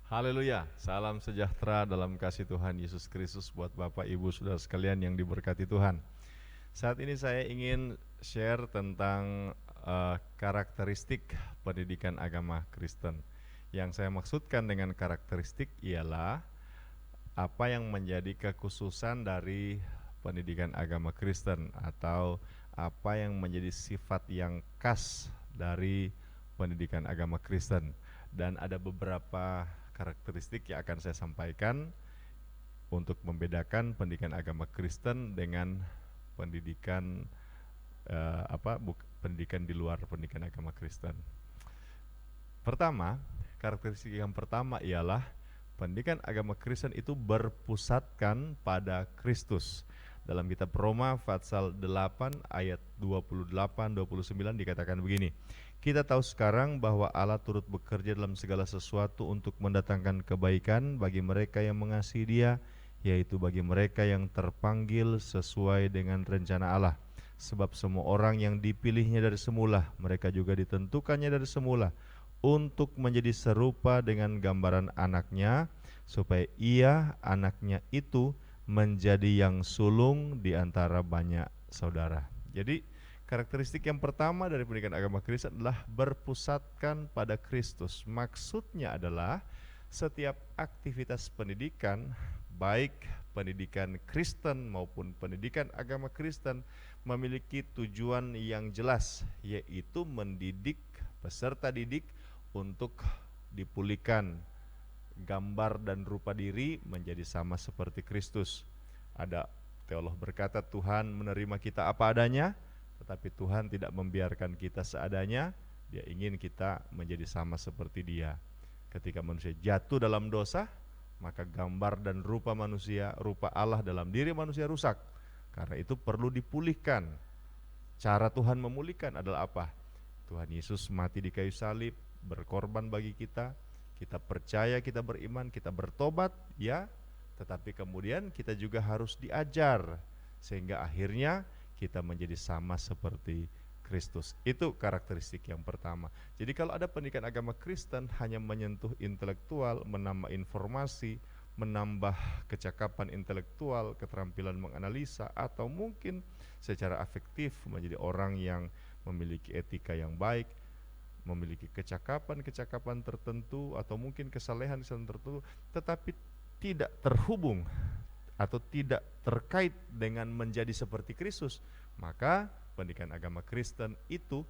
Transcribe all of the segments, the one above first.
Haleluya, salam sejahtera dalam kasih Tuhan Yesus Kristus buat Bapak Ibu Saudara sekalian yang diberkati Tuhan. Saat ini saya ingin share tentang karakteristik pendidikan agama Kristen. Yang saya maksudkan dengan karakteristik ialah apa yang menjadi kekhususan dari pendidikan agama Kristen atau apa yang menjadi sifat yang khas dari pendidikan agama Kristen. Dan ada beberapa karakteristik yang akan saya sampaikan untuk membedakan pendidikan agama Kristen dengan pendidikan pendidikan di luar pendidikan agama Kristen. Pertama, karakteristik yang pertama ialah pendidikan agama Kristen itu berpusatkan pada Kristus. Dalam kitab Roma pasal 8 ayat 28-29 dikatakan begini, kita tahu sekarang bahwa Allah turut bekerja dalam segala sesuatu untuk mendatangkan kebaikan bagi mereka yang mengasihi Dia, yaitu bagi mereka yang terpanggil sesuai dengan rencana Allah. Sebab semua orang yang dipilihnya dari semula, mereka juga ditentukannya dari semula untuk menjadi serupa dengan gambaran anaknya, supaya ia, anaknya itu, menjadi yang sulung di antara banyak saudara. Jadi karakteristik yang pertama dari pendidikan agama Kristen adalah berpusatkan pada Kristus. Maksudnya adalah setiap aktivitas pendidikan, baik pendidikan Kristen maupun pendidikan agama Kristen, memiliki tujuan yang jelas, yaitu mendidik peserta didik untuk dipulihkan gambar dan rupa diri menjadi sama seperti Kristus. Ada teolog berkata Tuhan menerima kita apa adanya, tetapi Tuhan tidak membiarkan kita seadanya. Dia ingin kita menjadi sama seperti Dia. Ketika manusia jatuh dalam dosa, maka gambar dan rupa manusia, rupa Allah dalam diri manusia rusak. Karena itu perlu dipulihkan. Cara Tuhan memulihkan adalah apa? Tuhan Yesus mati di kayu salib, berkorban bagi kita. Kita percaya, kita beriman, kita bertobat, ya. Tetapi kemudian kita juga harus diajar sehingga akhirnya kita menjadi sama seperti Kristus. Itu karakteristik yang pertama. Jadi kalau ada pendidikan agama Kristen hanya menyentuh intelektual, menambah informasi, menambah kecakapan intelektual, keterampilan menganalisa, atau mungkin secara afektif menjadi orang yang memiliki etika yang baik, memiliki kecakapan tertentu atau mungkin kesalehan tertentu, tetapi tidak terhubung atau tidak terkait dengan menjadi seperti Kristus, maka pendidikan agama Kristen itu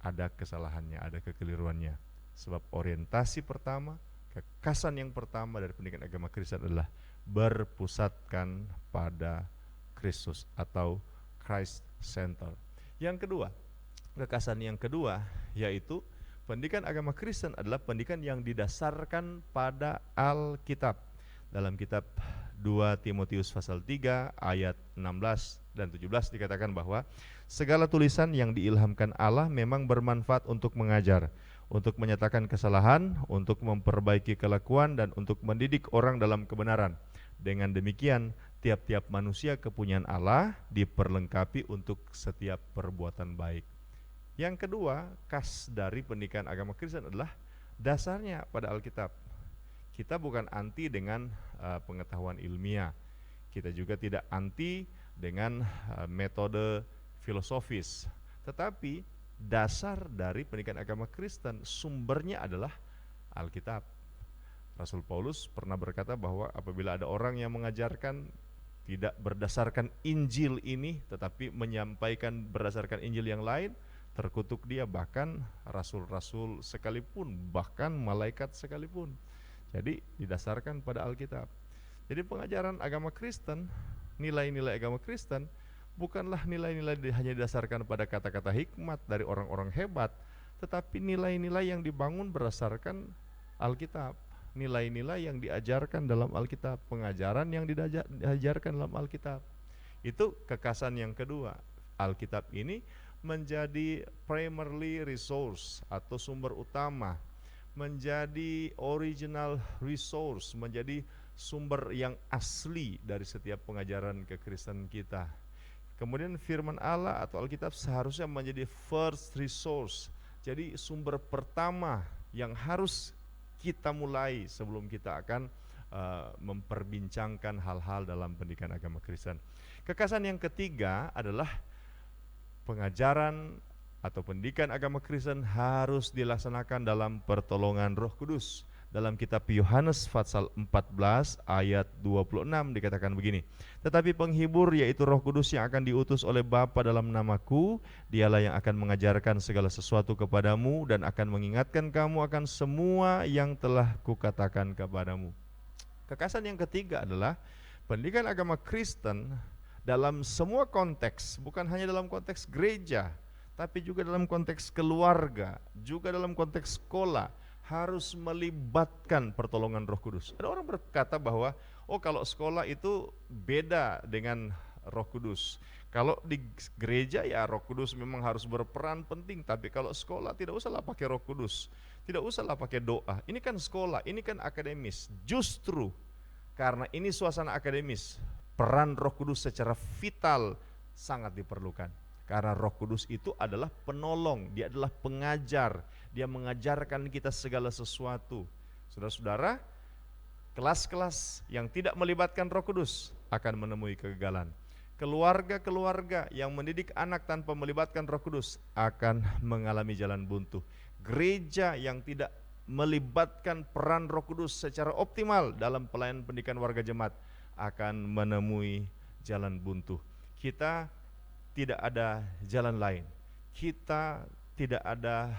ada kesalahannya, ada kekeliruannya. Sebab orientasi pertama, kekasan yang pertama dari pendidikan agama Kristen adalah berpusatkan pada Kristus atau Christ Center. Yang kedua, kekasan yang kedua yaitu pendidikan agama Kristen adalah pendidikan yang didasarkan pada Alkitab. Dalam kitab 2 Timotius pasal 3 ayat 16 dan 17 dikatakan bahwa segala tulisan yang diilhamkan Allah memang bermanfaat untuk mengajar, untuk menyatakan kesalahan, untuk memperbaiki kelakuan, dan untuk mendidik orang dalam kebenaran. Dengan demikian, tiap-tiap manusia kepunyaan Allah diperlengkapi untuk setiap perbuatan baik. Yang kedua, khas dari pendidikan agama Kristen adalah dasarnya pada Alkitab. Kita bukan anti dengan pengetahuan ilmiah. Kita juga tidak anti dengan metode filosofis. Tetapi dasar dari pendidikan agama Kristen sumbernya adalah Alkitab. Rasul Paulus pernah berkata bahwa apabila ada orang yang mengajarkan tidak berdasarkan Injil ini, tetapi menyampaikan berdasarkan Injil yang lain, terkutuk dia, bahkan rasul-rasul sekalipun, bahkan malaikat sekalipun. Jadi didasarkan pada Alkitab. Jadi pengajaran agama Kristen, nilai-nilai agama Kristen bukanlah nilai-nilai hanya didasarkan pada kata-kata hikmat dari orang-orang hebat, tetapi nilai-nilai yang dibangun berdasarkan Alkitab. Nilai-nilai yang diajarkan dalam Alkitab, pengajaran yang diajarkan dalam Alkitab. Itu kekasan yang kedua. Alkitab ini menjadi primary resource atau sumber utama, menjadi original resource, menjadi sumber yang asli dari setiap pengajaran kekristenan kita. Kemudian firman Allah atau Alkitab seharusnya menjadi first resource, jadi sumber pertama yang harus kita mulai sebelum kita akan memperbincangkan hal-hal dalam pendidikan agama Kristen. Kekasan yang ketiga adalah pengajaran atau pendidikan agama Kristen harus dilaksanakan dalam pertolongan Roh Kudus. Dalam kitab Yohanes pasal 14 ayat 26 dikatakan begini, tetapi penghibur yaitu Roh Kudus yang akan diutus oleh Bapa dalam namaku, dialah yang akan mengajarkan segala sesuatu kepadamu dan akan mengingatkan kamu akan semua yang telah kukatakan kepadamu. Kekasan yang ketiga adalah pendidikan agama Kristen dalam semua konteks, bukan hanya dalam konteks gereja, tapi juga dalam konteks keluarga, juga dalam konteks sekolah, harus melibatkan pertolongan Roh Kudus. Ada orang berkata bahwa kalau sekolah itu beda dengan Roh Kudus. Kalau di gereja ya Roh Kudus memang harus berperan penting, tapi kalau sekolah tidak usahlah pakai Roh Kudus, tidak usahlah pakai doa. Ini kan sekolah, ini kan akademis. Justru karena ini suasana akademis, peran Roh Kudus secara vital sangat diperlukan. Karena Roh Kudus itu adalah penolong, dia adalah pengajar, dia mengajarkan kita segala sesuatu. Saudara-saudara, kelas-kelas yang tidak melibatkan Roh Kudus akan menemui kegagalan. Keluarga-keluarga yang mendidik anak tanpa melibatkan Roh Kudus akan mengalami jalan buntu. Gereja yang tidak melibatkan peran Roh Kudus secara optimal dalam pelayanan pendidikan warga jemaat akan menemui jalan buntu. Kita tidak ada jalan lain. Kita tidak ada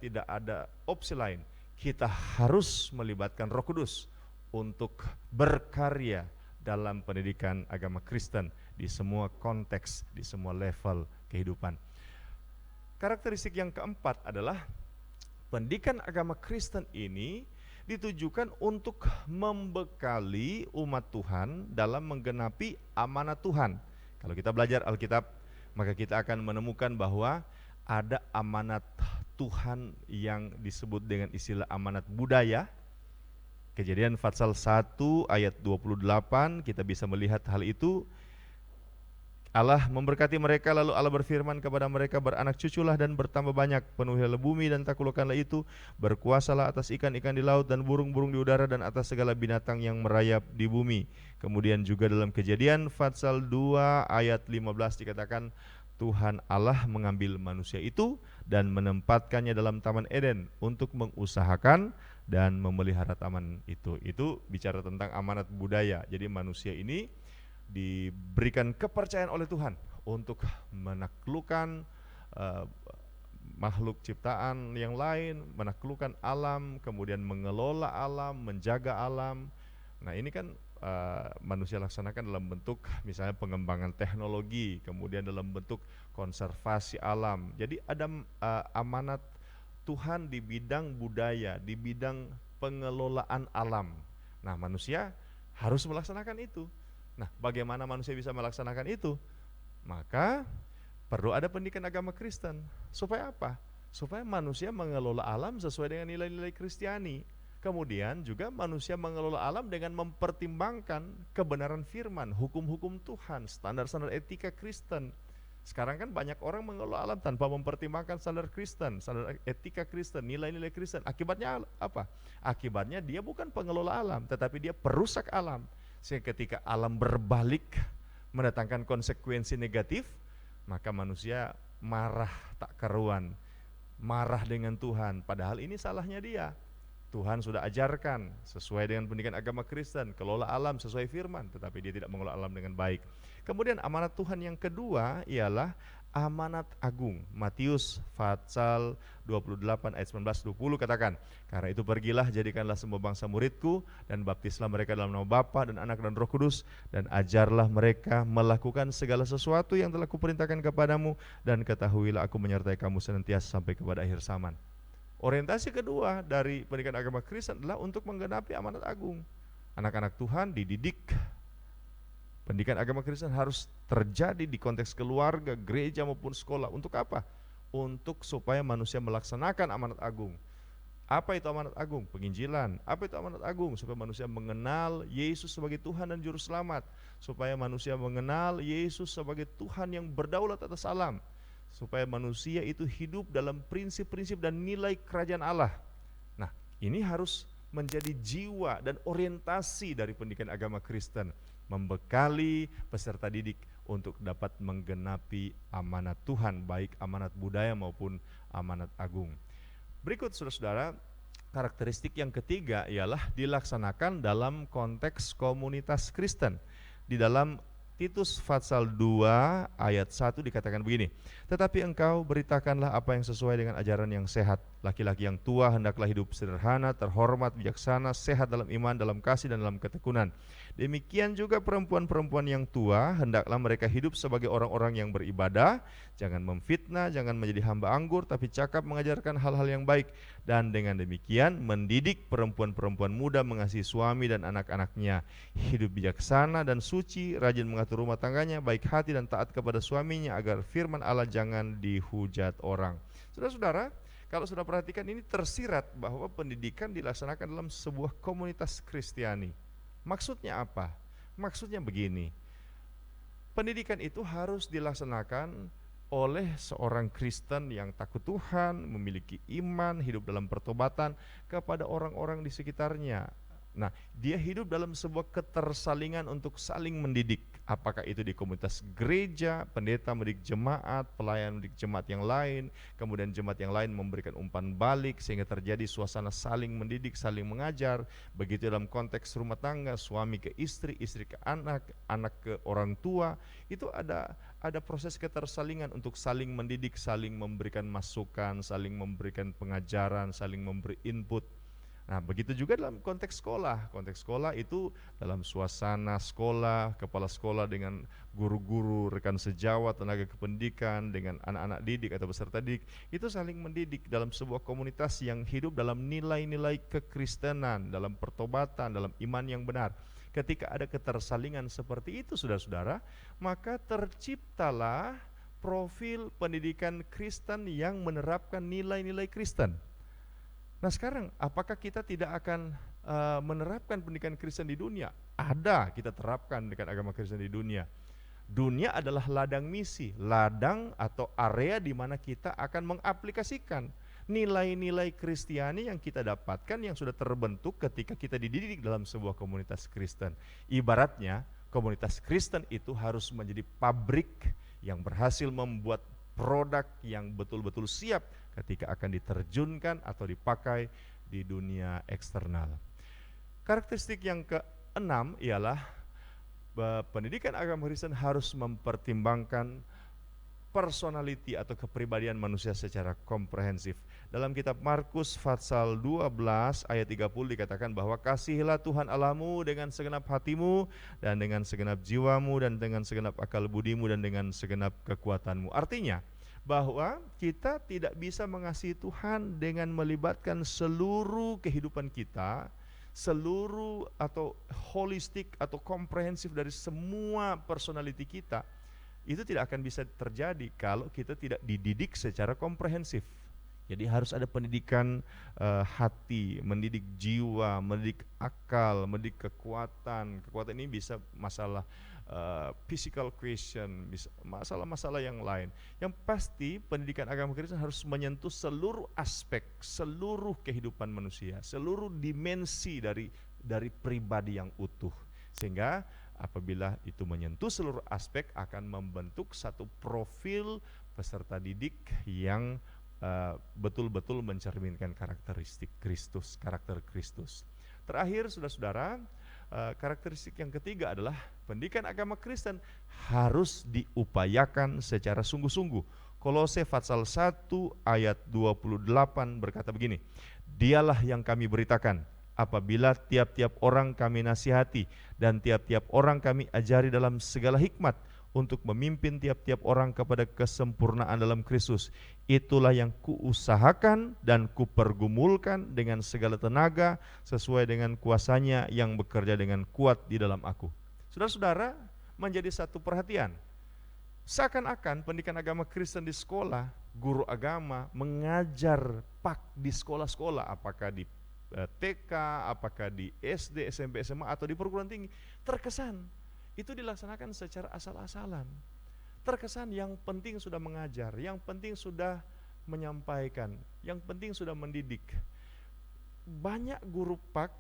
tidak ada opsi lain. Kita harus melibatkan Roh Kudus untuk berkarya dalam pendidikan agama Kristen di semua konteks, di semua level kehidupan. Karakteristik yang keempat adalah pendidikan agama Kristen ini ditujukan untuk membekali umat Tuhan dalam menggenapi amanat Tuhan. Kalau kita belajar Alkitab, maka kita akan menemukan bahwa ada amanat Tuhan yang disebut dengan istilah amanat budaya. Kejadian pasal 1 ayat 28 kita bisa melihat hal itu. Allah memberkati mereka, lalu Allah berfirman kepada mereka, beranak cuculah dan bertambah banyak, penuhilah bumi dan taklukkanlah itu, berkuasalah atas ikan-ikan di laut dan burung-burung di udara dan atas segala binatang yang merayap di bumi. Kemudian juga dalam Kejadian pasal 2 ayat 15 dikatakan, Tuhan Allah mengambil manusia itu dan menempatkannya dalam Taman Eden untuk mengusahakan dan memelihara taman itu. Itu bicara tentang amanat budaya. Jadi manusia ini diberikan kepercayaan oleh Tuhan untuk menaklukkan makhluk ciptaan yang lain, menaklukkan alam, kemudian mengelola alam, menjaga alam. Nah ini kan manusia laksanakan dalam bentuk misalnya pengembangan teknologi, kemudian dalam bentuk konservasi alam. Jadi ada amanat Tuhan di bidang budaya, di bidang pengelolaan alam. Nah manusia harus melaksanakan itu. Nah, bagaimana manusia bisa melaksanakan itu? Maka perlu ada pendidikan agama Kristen. Supaya apa? Supaya manusia mengelola alam sesuai dengan nilai-nilai Kristiani. Kemudian juga manusia mengelola alam dengan mempertimbangkan kebenaran firman, hukum-hukum Tuhan, standar-standar etika Kristen. Sekarang kan banyak orang mengelola alam tanpa mempertimbangkan standar Kristen, standar etika Kristen, nilai-nilai Kristen. Akibatnya apa? Akibatnya dia bukan pengelola alam, tetapi dia perusak alam. Sehingga ketika alam berbalik mendatangkan konsekuensi negatif, maka manusia marah tak karuan, marah dengan Tuhan, padahal ini salahnya dia. Tuhan sudah ajarkan sesuai dengan pendidikan agama Kristen, kelola alam sesuai firman, tetapi dia tidak mengelola alam dengan baik. Kemudian amanat Tuhan yang kedua ialah amanat agung. Matius pasal 28 ayat 19-20 katakan, karena itu pergilah, jadikanlah semua bangsa muridku, dan baptislah mereka dalam nama Bapa dan Anak dan Roh Kudus, dan ajarlah mereka melakukan segala sesuatu yang telah kuperintahkan kepadamu, dan ketahuilah aku menyertai kamu senantiasa sampai kepada akhir zaman. Orientasi kedua dari pendidikan agama Kristen adalah untuk menggenapi amanat agung. Anak-anak Tuhan dididik. Pendidikan agama Kristen harus terjadi di konteks keluarga, gereja maupun sekolah. Untuk apa? Untuk supaya manusia melaksanakan amanat agung. Apa itu amanat agung? Penginjilan. Apa itu amanat agung? Supaya manusia mengenal Yesus sebagai Tuhan dan Juru Selamat. Supaya manusia mengenal Yesus sebagai Tuhan yang berdaulat atas alam. Supaya manusia itu hidup dalam prinsip-prinsip dan nilai kerajaan Allah. Nah, Ini harus menjadi jiwa dan orientasi dari pendidikan agama Kristen, membekali peserta didik untuk dapat menggenapi amanat Tuhan, baik amanat budaya maupun amanat agung. Berikut saudara-saudara, karakteristik yang ketiga ialah dilaksanakan dalam konteks komunitas Kristen. Di dalam Titus pasal 2 ayat 1 dikatakan begini, tetapi engkau beritakanlah apa yang sesuai dengan ajaran yang sehat. Laki-laki yang tua hendaklah hidup sederhana, terhormat, bijaksana, sehat dalam iman, dalam kasih, dan dalam ketekunan. Demikian juga perempuan-perempuan yang tua, hendaklah mereka hidup sebagai orang-orang yang beribadah, jangan memfitnah, jangan menjadi hamba anggur, tapi cakap mengajarkan hal-hal yang baik. Dan dengan demikian mendidik perempuan-perempuan muda mengasihi suami dan anak-anaknya, hidup bijaksana dan suci, rajin mengatur rumah tangganya, baik hati dan taat kepada suaminya, agar firman Allah jangan dihujat orang. Saudara-saudara, kalau sudah perhatikan, ini tersirat bahwa pendidikan dilaksanakan dalam sebuah komunitas Kristiani. Maksudnya apa? Maksudnya begini, pendidikan itu harus dilaksanakan oleh seorang Kristen yang takut Tuhan, memiliki iman, hidup dalam pertobatan kepada orang-orang di sekitarnya. Nah, dia hidup dalam sebuah ketersalingan untuk saling mendidik. Apakah itu di komunitas gereja, pendeta mendidik jemaat, pelayan mendidik jemaat yang lain, kemudian jemaat yang lain memberikan umpan balik sehingga terjadi suasana saling mendidik, saling mengajar. Begitu dalam konteks rumah tangga, suami ke istri, istri ke anak, anak ke orang tua. Itu ada proses ketersalingan untuk saling mendidik, saling memberikan masukan, saling memberikan pengajaran, saling memberi input. Nah, begitu juga dalam konteks sekolah. Konteks sekolah itu dalam suasana sekolah, kepala sekolah dengan guru-guru, rekan sejawat, tenaga kependidikan, dengan anak-anak didik atau peserta didik, itu saling mendidik dalam sebuah komunitas yang hidup dalam nilai-nilai kekristenan, dalam pertobatan, dalam iman yang benar. Ketika ada ketersalingan seperti itu, saudara-saudara, maka terciptalah profil pendidikan Kristen yang menerapkan nilai-nilai Kristen. Nah sekarang, apakah kita tidak akan menerapkan pendidikan Kristen di dunia? Ada, kita terapkan pendidikan agama Kristen di dunia. Dunia adalah ladang misi, ladang atau area di mana kita akan mengaplikasikan nilai-nilai Kristiani yang kita dapatkan, yang sudah terbentuk ketika kita dididik dalam sebuah komunitas Kristen. Ibaratnya, komunitas Kristen itu harus menjadi pabrik yang berhasil membuat produk yang betul-betul siap ketika akan diterjunkan atau dipakai di dunia eksternal. Karakteristik yang keenam ialah pendidikan agama Kristen harus mempertimbangkan personality atau kepribadian manusia secara komprehensif. Dalam kitab Markus pasal 12 ayat 30 dikatakan bahwa kasihilah Tuhan Allahmu dengan segenap hatimu dan dengan segenap jiwamu dan dengan segenap akal budimu dan dengan segenap kekuatanmu. Artinya bahwa kita tidak bisa mengasihi Tuhan dengan melibatkan seluruh kehidupan kita, seluruh atau holistik atau komprehensif dari semua personality kita. Itu tidak akan bisa terjadi kalau kita tidak dididik secara komprehensif. Jadi harus ada pendidikan hati, mendidik jiwa, mendidik akal, mendidik kekuatan. Kekuatan ini bisa masalah physical question, bisa masalah-masalah yang lain. Yang pasti pendidikan agama Kristen harus menyentuh seluruh aspek, seluruh kehidupan manusia, seluruh dimensi dari pribadi yang utuh. Sehingga apabila itu menyentuh seluruh aspek akan membentuk satu profil peserta didik yang betul-betul mencerminkan karakteristik Kristus, karakter Kristus. Terakhir, saudara-saudara, karakteristik yang ketiga adalah pendidikan agama Kristen harus diupayakan secara sungguh-sungguh. Kolose pasal 1 ayat 28 berkata begini, dialah yang kami beritakan, apabila tiap-tiap orang kami nasihati dan tiap-tiap orang kami ajari dalam segala hikmat untuk memimpin tiap-tiap orang kepada kesempurnaan dalam Kristus. Itulah yang kuusahakan dan kupergumulkan dengan segala tenaga sesuai dengan kuasanya yang bekerja dengan kuat di dalam aku. Saudara-saudara, menjadi satu perhatian. Seakan-akan pendidikan agama Kristen di sekolah, guru agama mengajar di sekolah-sekolah, apakah di TK, apakah di SD, SMP, SMA, atau di perguruan tinggi, terkesan itu dilaksanakan secara asal-asalan. Terkesan yang penting sudah mengajar, yang penting sudah menyampaikan, yang penting sudah mendidik. banyak guru pak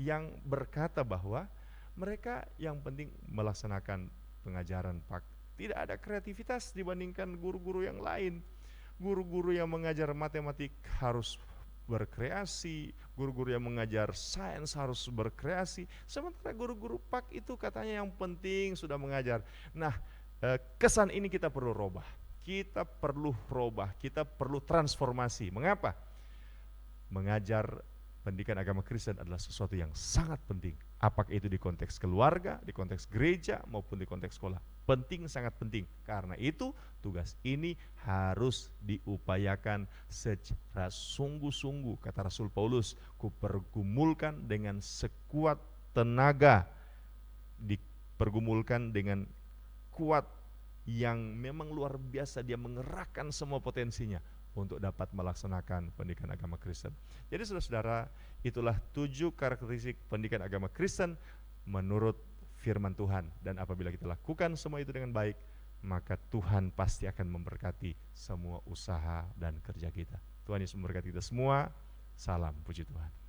yang berkata bahwa mereka yang penting melaksanakan pengajaran pak. Tidak ada kreativitas dibandingkan guru-guru yang lain. Guru-guru yang mengajar matematik harus berkreasi, guru-guru yang mengajar sains harus berkreasi, sementara guru-guru pak itu katanya yang penting sudah mengajar. Nah, kesan ini kita perlu robah. Kita perlu robah, kita perlu transformasi. Mengapa? Mengajar pendidikan agama Kristen adalah sesuatu yang sangat penting. Apakah itu di konteks keluarga, di konteks gereja, maupun di konteks sekolah. Penting, sangat penting. Karena itu tugas ini harus diupayakan secara sungguh-sungguh. Kata Rasul Paulus, kupergumulkan dengan sekuat tenaga, dipergumulkan dengan kuat yang memang luar biasa. Dia mengerahkan semua potensinya untuk dapat melaksanakan pendidikan agama Kristen. Jadi saudara-saudara, itulah 7 karakteristik pendidikan agama Kristen menurut firman Tuhan. Dan apabila kita lakukan semua itu dengan baik, maka Tuhan pasti akan memberkati semua usaha dan kerja kita. Tuhan Yesus memberkati kita semua. Salam, puji Tuhan.